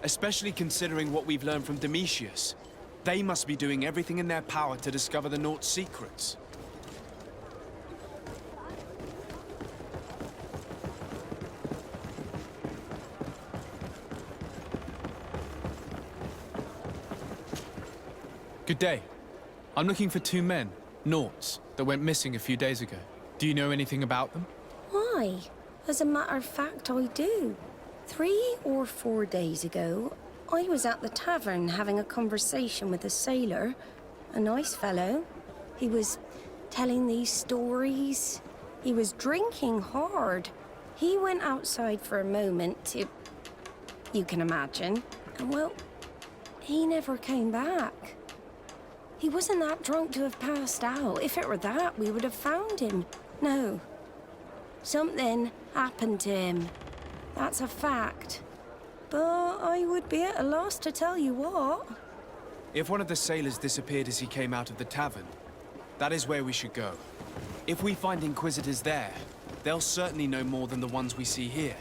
especially considering what we've learned from Domitius. They must be doing everything in their power to discover the Naught's secrets. Good day. I'm looking for 2 men, Naughts, that went missing a few days ago. Do you know anything about them? Why? As a matter of fact, I do. 3 or 4 days ago, I was at the tavern having a conversation with a sailor. A nice fellow. He was telling these stories. He was drinking hard. He went outside for a moment to... you can imagine. And well, he never came back. He wasn't that drunk to have passed out. If it were that, we would have found him. No. Something happened to him. That's a fact. But I would be at a loss to tell you what. If one of the sailors disappeared as he came out of the tavern, that is where we should go. If we find Inquisitors there, they'll certainly know more than the ones we see here.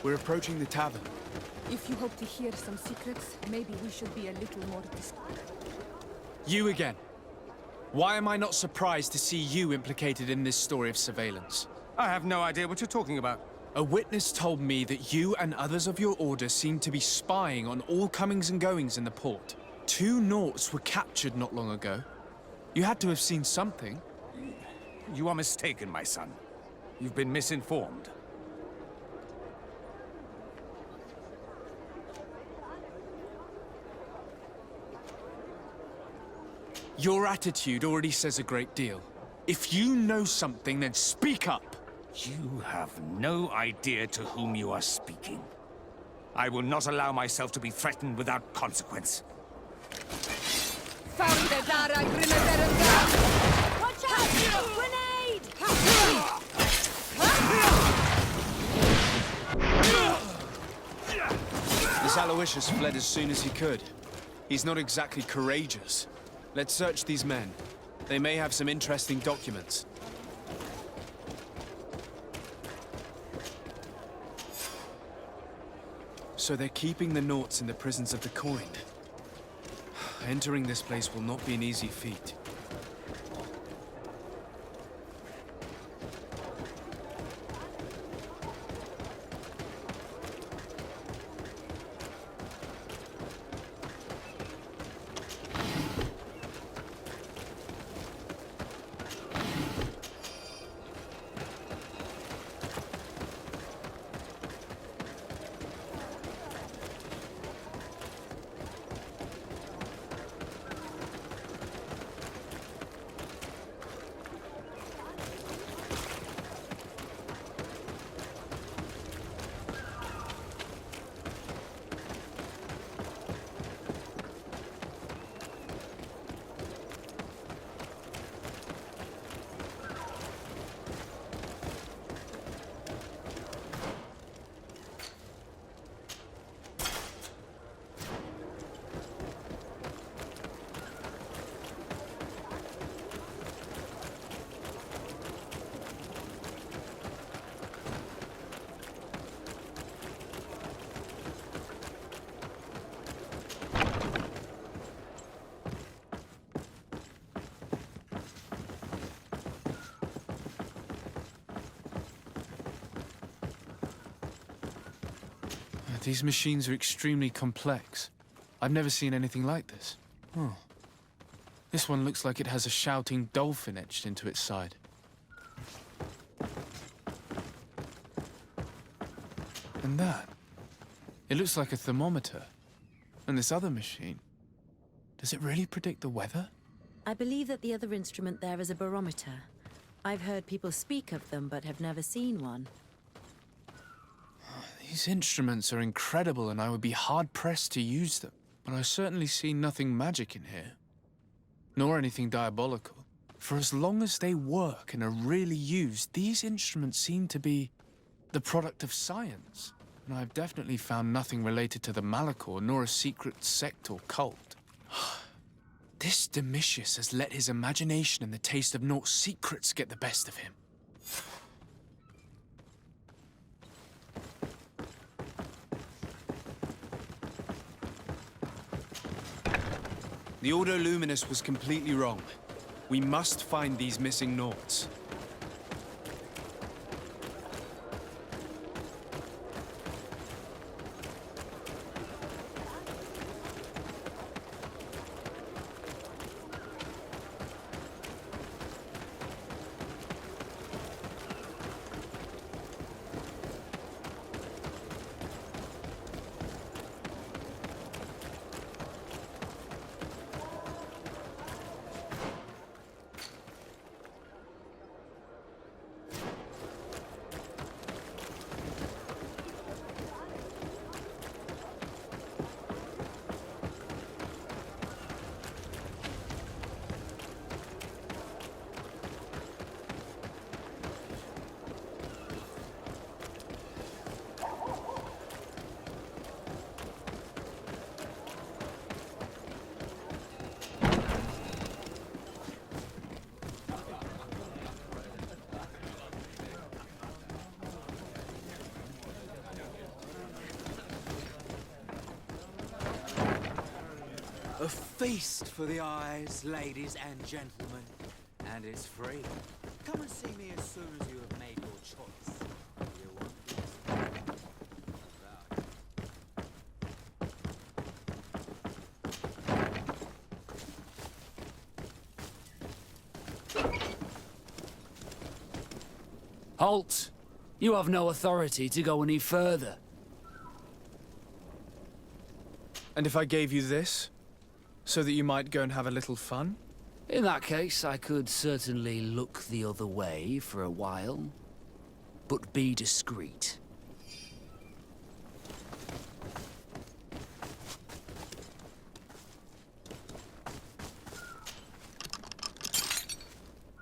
We're approaching the tavern. If you hope to hear some secrets, maybe we should be a little more discreet. You again. Why am I not surprised to see you implicated in this story of surveillance? I have no idea what you're talking about. A witness told me that you and others of your order seem to be spying on all comings and goings in the port. 2 Naughts were captured not long ago. You had to have seen something. You are mistaken, my son. You've been misinformed. Your attitude already says a great deal. If you know something, then speak up! You have no idea to whom you are speaking. I will not allow myself to be threatened without consequence. Found the Dara Grenadier! Watch out! Grenade! This Aloysius fled as soon as he could. He's not exactly courageous. Let's search these men. They may have some interesting documents. So they're keeping the Naughts in the prisons of the coined. Entering this place will not be an easy feat. These machines are extremely complex. I've never seen anything like this. Oh. This one looks like it has a shouting dolphin etched into its side. And that? It looks like a thermometer. And this other machine, does it really predict the weather? I believe that the other instrument there is a barometer. I've heard people speak of them, but have never seen one. These instruments are incredible, and I would be hard-pressed to use them. But I certainly see nothing magic in here. Nor anything diabolical. For as long as they work and are really used, these instruments seem to be the product of science. And I've definitely found nothing related to the Malachor, nor a secret sect or cult. This Domitius has let his imagination and the taste of Naught's secrets get the best of him. The Ordo Luminus was completely wrong. We must find these missing Naughts. A feast for the eyes, ladies and gentlemen. And it's free. Come and see me as soon as you have made your choice. You want this? Halt! You have no authority to go any further. And if I gave you this? So that you might go and have a little fun? In that case, I could certainly look the other way for a while. But be discreet.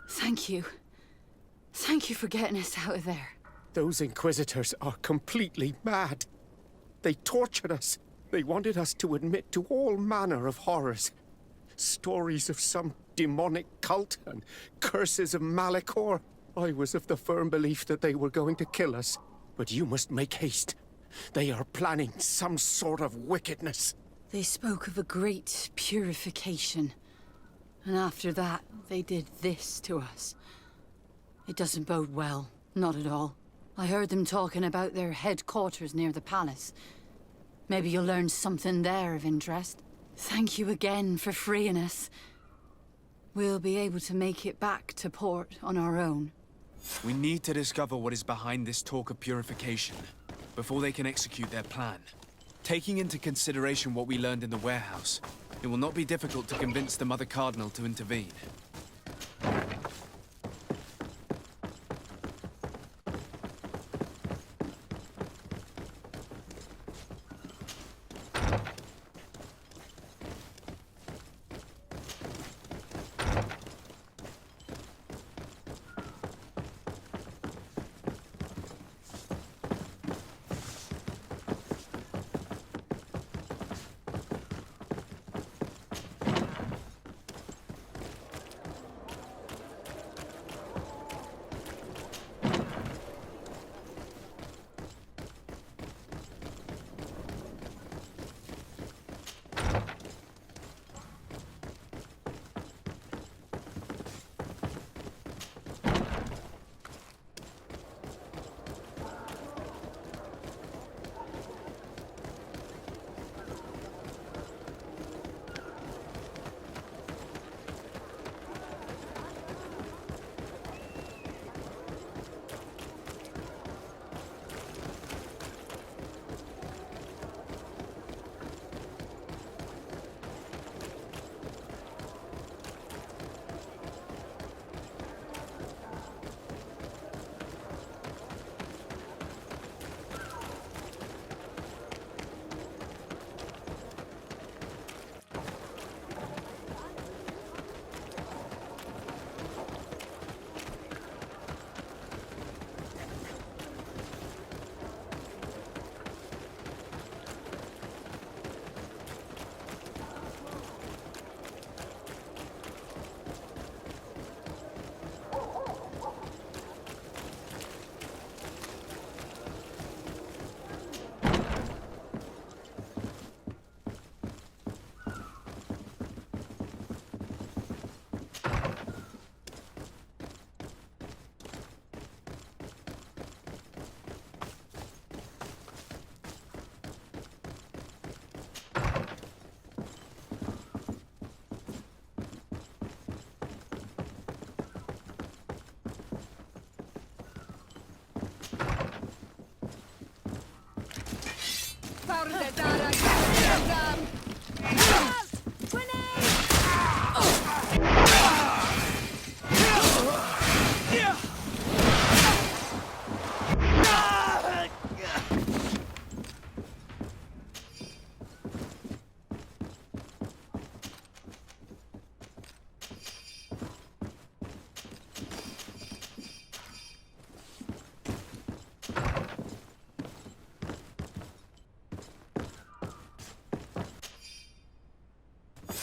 Thank you. Thank you for getting us out of there. Those Inquisitors are completely mad. They tortured us. They wanted us to admit to all manner of horrors. Stories of some demonic cult and curses of Malachor. I was of the firm belief that they were going to kill us. But you must make haste. They are planning some sort of wickedness. They spoke of a great purification. And after that, they did this to us. It doesn't bode well. Not at all. I heard them talking about their headquarters near the palace. Maybe you'll learn something there of interest. Thank you again for freeing us. We'll be able to make it back to port on our own. We need to discover what is behind this talk of purification, before they can execute their plan. Taking into consideration what we learned in the warehouse, it will not be difficult to convince the Mother Cardinal to intervene.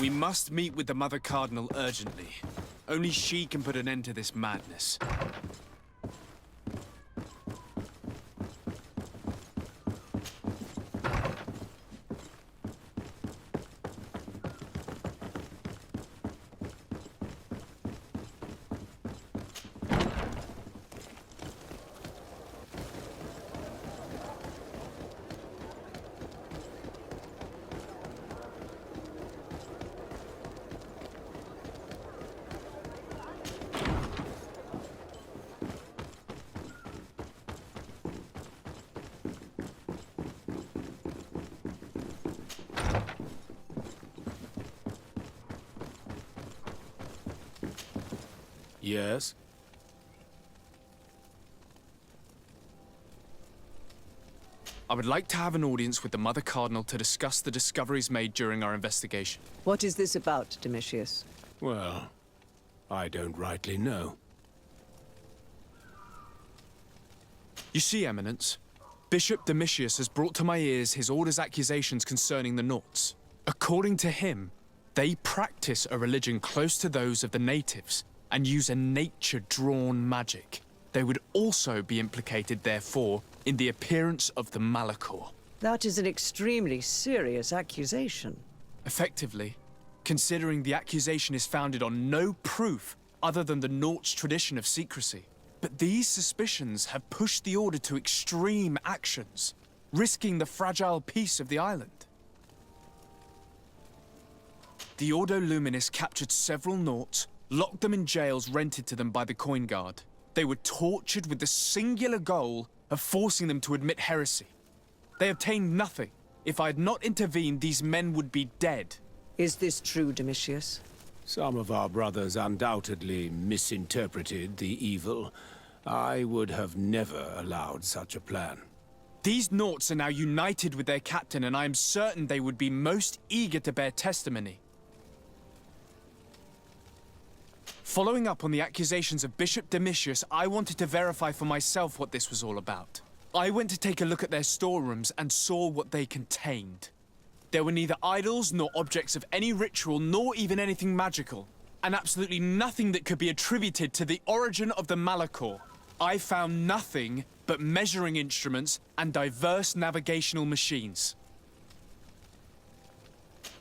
We must meet with the Mother Cardinal urgently. Only she can put an end to this madness. Yes? I would like to have an audience with the Mother Cardinal to discuss the discoveries made during our investigation. What is this about, Domitius? Well, I don't rightly know. You see, Eminence, Bishop Domitius has brought to my ears his order's accusations concerning the Nauts. According to him, they practice a religion close to those of the natives and use a nature-drawn magic. They would also be implicated, therefore, in the appearance of the Malachor. That is an extremely serious accusation. Effectively, considering the accusation is founded on no proof other than the Nauts' tradition of secrecy. But these suspicions have pushed the Order to extreme actions, risking the fragile peace of the island. The Ordo Luminis captured several Nauts, locked them in jails rented to them by the Coin Guard. They were tortured with the singular goal of forcing them to admit heresy. They obtained nothing. If I had not intervened, these men would be dead. Is this true, Domitius? Some of our brothers undoubtedly misinterpreted the evil. I would have never allowed such a plan. These Nauts are now united with their captain, and I am certain they would be most eager to bear testimony. Following up on the accusations of Bishop Domitius, I wanted to verify for myself what this was all about. I went to take a look at their storerooms and saw what they contained. There were neither idols nor objects of any ritual, nor even anything magical, and absolutely nothing that could be attributed to the origin of the Malachor. I found nothing but measuring instruments and diverse navigational machines.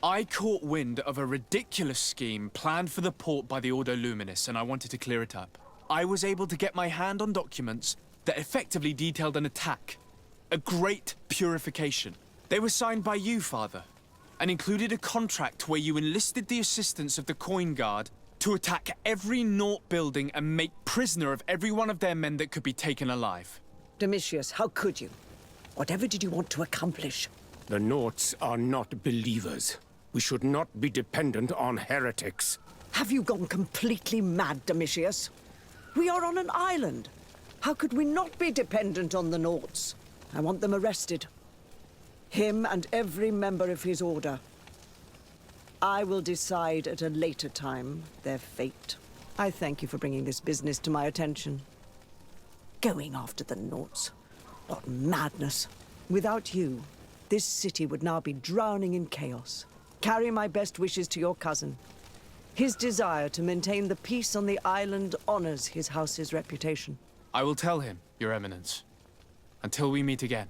I caught wind of a ridiculous scheme planned for the port by the Ordo Luminis, and I wanted to clear it up. I was able to get my hand on documents that effectively detailed an attack. A great purification. They were signed by you, Father, and included a contract where you enlisted the assistance of the Coin Guard to attack every Naut building and make prisoner of every one of their men that could be taken alive. Domitius, how could you? Whatever did you want to accomplish? The Nauts are not believers. We should not be dependent on heretics. Have you gone completely mad, Domitius? We are on an island. How could we not be dependent on the Nauts? I want them arrested. Him and every member of his order. I will decide at a later time their fate. I thank you for bringing this business to my attention. Going after the Nauts. What madness. Without you, this city would now be drowning in chaos. Carry my best wishes to your cousin. His desire to maintain the peace on the island honors his house's reputation. I will tell him, Your Eminence. Until we meet again.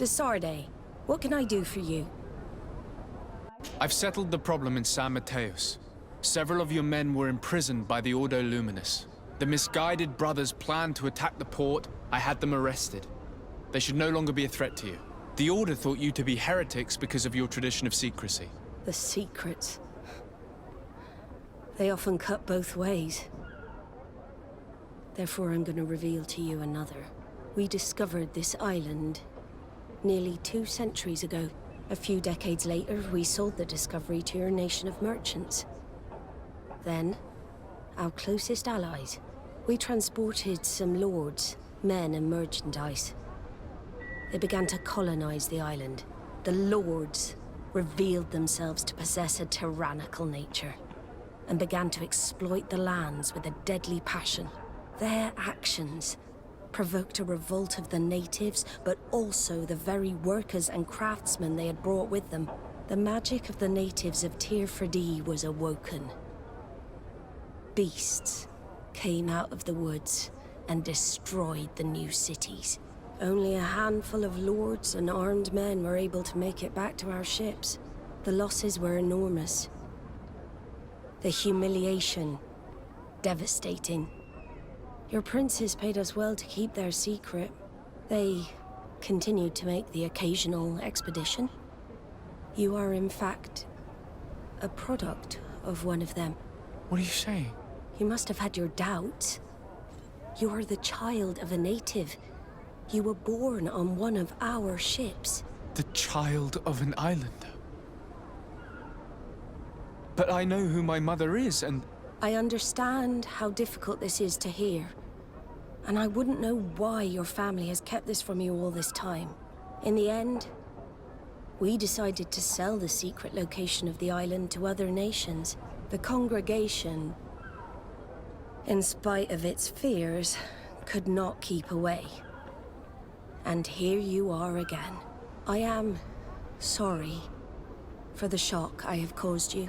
De Sarde, what can I do for you? I've settled the problem in San Mateos. Several of your men were imprisoned by the Ordo Luminous. The misguided brothers planned to attack the port. I had them arrested. They should no longer be a threat to you. The Order thought you to be heretics because of your tradition of secrecy. The secrets. They often cut both ways. Therefore, I'm going to reveal to you another. We discovered this island nearly 2 centuries ago. A few decades later, we sold the discovery to your nation of merchants. Then, our closest allies. We transported some lords, men, and merchandise. They began to colonize the island. The lords revealed themselves to possess a tyrannical nature and began to exploit the lands with a deadly passion. Their actions provoked a revolt of the natives, but also the very workers and craftsmen they had brought with them. The magic of the natives of Tir Fredee was awoken. Beasts came out of the woods and destroyed the new cities. Only a handful of lords and armed men were able to make it back to our ships. The losses were enormous. The humiliation, devastating. Your princes paid us well to keep their secret. They continued to make the occasional expedition. You are, in fact, a product of one of them. What are you saying? You must have had your doubts. You are the child of a native. You were born on one of our ships. The child of an islander. But I know who my mother is, and... I understand how difficult this is to hear. And I wouldn't know why your family has kept this from you all this time. In the end, we decided to sell the secret location of the island to other nations. The congregation, in spite of its fears, could not keep away. And here you are again. I am sorry for the shock I have caused you.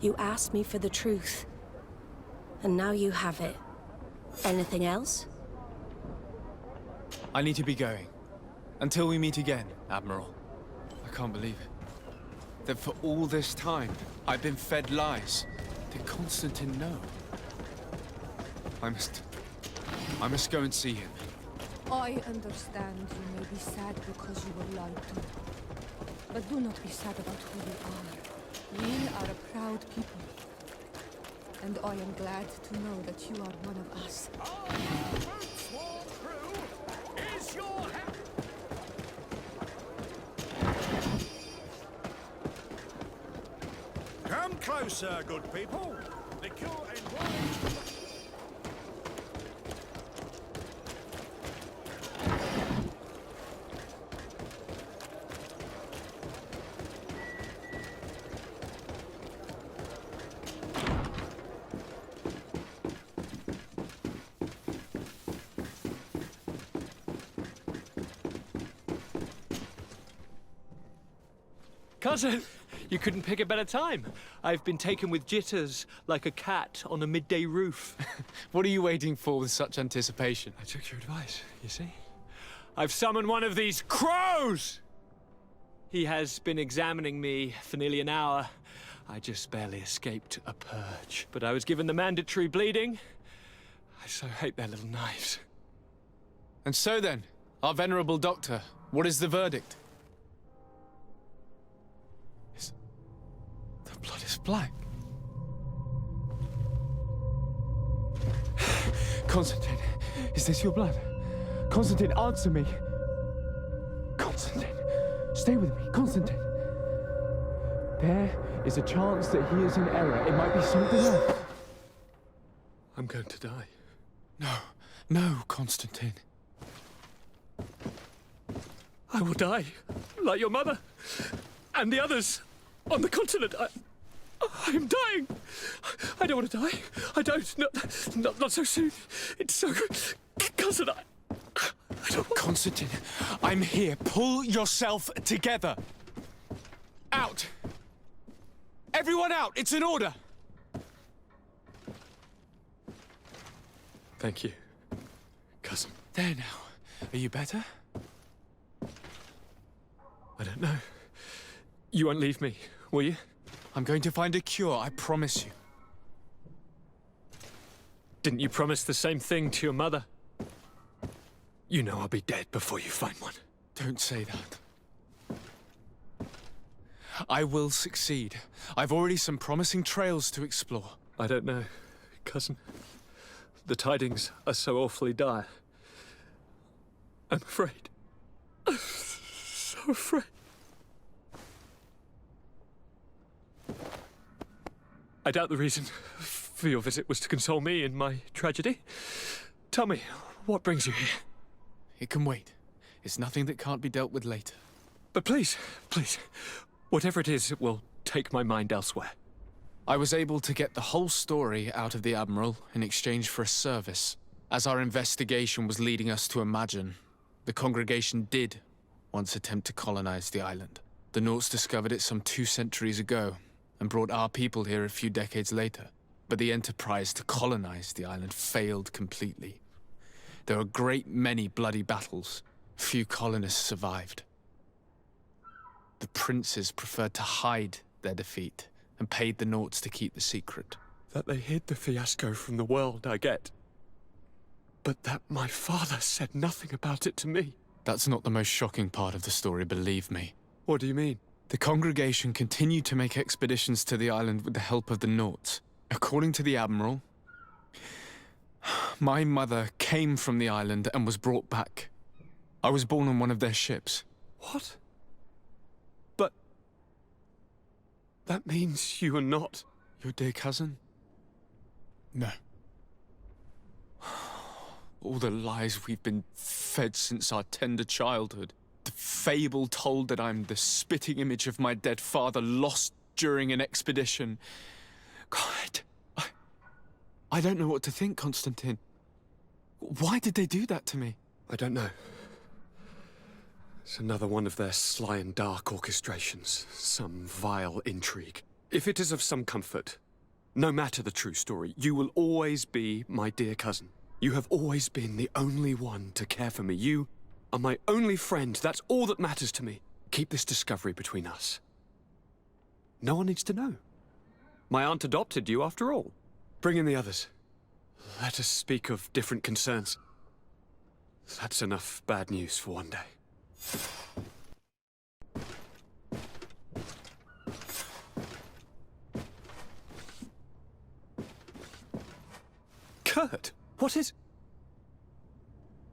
You asked me for the truth, and now you have it. Anything else? I need to be going. Until we meet again, Admiral. I can't believe it. That for all this time, I've been fed lies. Did Constantine know? I must go and see him. I understand you may be sad because you were lied to. But do not be sad about who you are. We are a proud people. And I am glad to know that you are one of us. Come closer, good people. Liquor and wine. Cousin, you couldn't pick a better time. I've been taken with jitters like a cat on a midday roof. What are you waiting for with such anticipation? I took your advice, you see. I've summoned one of these crows! He has been examining me for nearly an hour. I just barely escaped a purge. But I was given the mandatory bleeding. I so hate their little knives. And so then, our venerable doctor, what is the verdict? The blood is black. Constantine, is this your blood? Constantine, answer me. Constantine, stay with me, Constantine. There is a chance that he is in error. It might be something else. I'm going to die. No, Constantine. I will die, like your mother, and the others on the continent. I am dying. I don't want to die. I don't. Not so soon. It's so... Cousin, I don't want... Constantine, I'm here. Pull yourself together. Out. Everyone out. It's an order. Thank you, cousin. There now. Are you better? I don't know. You won't leave me, will you? I'm going to find a cure, I promise you. Didn't you promise the same thing to your mother? You know I'll be dead before you find one. Don't say that. I will succeed. I've already some promising trails to explore. I don't know, cousin. The tidings are so awfully dire. I'm afraid. I'm so afraid. I doubt the reason for your visit was to console me in my tragedy. Tell me, what brings you here? It can wait. It's nothing that can't be dealt with later. But please, please, whatever it is, it will take my mind elsewhere. I was able to get the whole story out of the Admiral in exchange for a service. As our investigation was leading us to imagine, the congregation did once attempt to colonize the island. The Nauts discovered it some 2 centuries ago and brought our people here a few decades later. But the enterprise to colonize the island failed completely. There were a great many bloody battles. Few colonists survived. The princes preferred to hide their defeat and paid the Nauts to keep the secret. That they hid the fiasco from the world, I get. But that my father said nothing about it to me. That's not the most shocking part of the story, believe me. What do you mean? The congregation continued to make expeditions to the island with the help of the Nauts. According to the Admiral, my mother came from the island and was brought back. I was born on one of their ships. What? But... that means you are not... your dear cousin? No. All the lies we've been fed since our tender childhood. The fable told that I'm the spitting image of my dead father lost during an expedition. God, I don't know what to think, Constantine. Why did they do that to me? I don't know. It's another one of their sly and dark orchestrations. Some vile intrigue. If it is of some comfort, no matter the true story, you will always be my dear cousin. You have always been the only one to care for me. You are my only friend. That's all that matters to me. Keep this discovery between us. No one needs to know. My aunt adopted you after all. Bring in the others. Let us speak of different concerns. That's enough bad news for one day. Kurt, what is...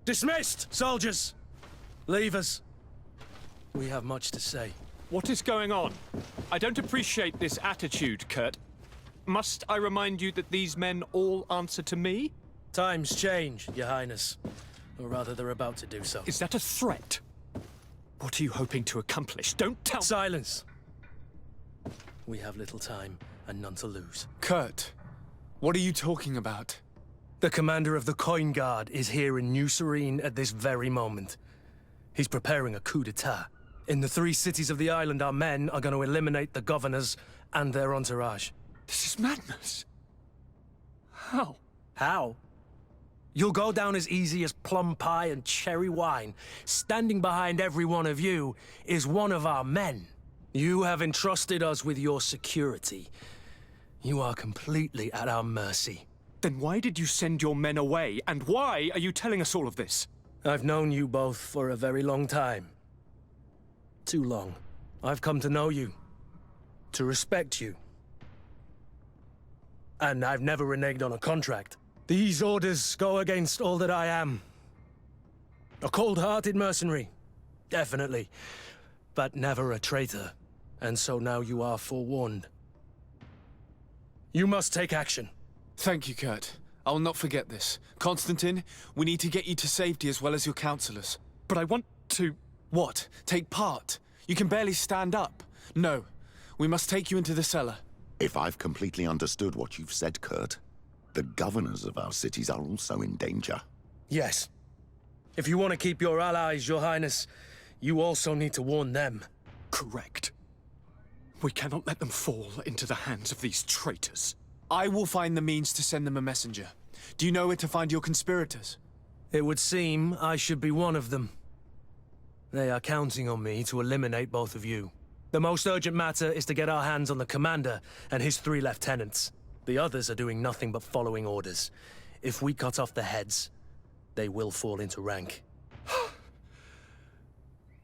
Dismissed, soldiers! Leave us. We have much to say. What is going on? I don't appreciate this attitude, Kurt. Must I remind you that these men all answer to me? Times change, Your Highness. Or rather, they're about to do so. Is that a threat? What are you hoping to accomplish? Don't tell... Silence! We have little time and none to lose. Kurt, what are you talking about? The commander of the Coin Guard is here in New Serene at this very moment. He's preparing a coup d'etat. In the 3 cities of the island, our men are going to eliminate the governors and their entourage. This is madness. How? How? You'll go down as easy as plum pie and cherry wine. Standing behind every one of you is one of our men. You have entrusted us with your security. You are completely at our mercy. Then why did you send your men away? And why are you telling us all of this? I've known you both for a very long time. Too long. I've come to know you. To respect you. And I've never reneged on a contract. These orders go against all that I am. A cold-hearted mercenary. Definitely. But never a traitor. And so now you are forewarned. You must take action. Thank you, Kurt. I will not forget this. Constantine, we need to get you to safety as well as your counselors. But I want to... What? Take part? You can barely stand up. No. We must take you into the cellar. If I've completely understood what you've said, Kurt, the governors of our cities are also in danger. Yes. If you want to keep your allies, Your Highness, you also need to warn them. Correct. We cannot let them fall into the hands of these traitors. I will find the means to send them a messenger. Do you know where to find your conspirators? It would seem I should be one of them. They are counting on me to eliminate both of you. The most urgent matter is to get our hands on the commander and his 3 lieutenants. The others are doing nothing but following orders. If we cut off the heads, they will fall into rank.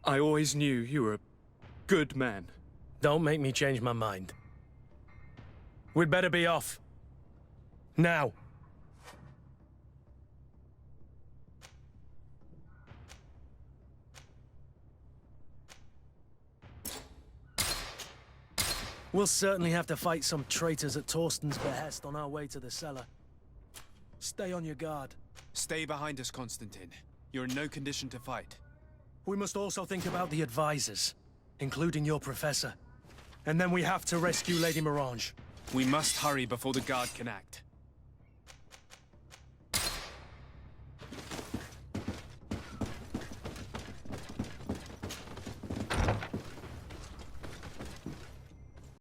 I always knew you were a good man. Don't make me change my mind. We'd better be off. Now. We'll certainly have to fight some traitors at Torsten's behest on our way to the cellar. Stay on your guard. Stay behind us, Constantine. You're in no condition to fight. We must also think about the advisors, including your professor. And then we have to rescue Lady Mirange. We must hurry before the guard can act.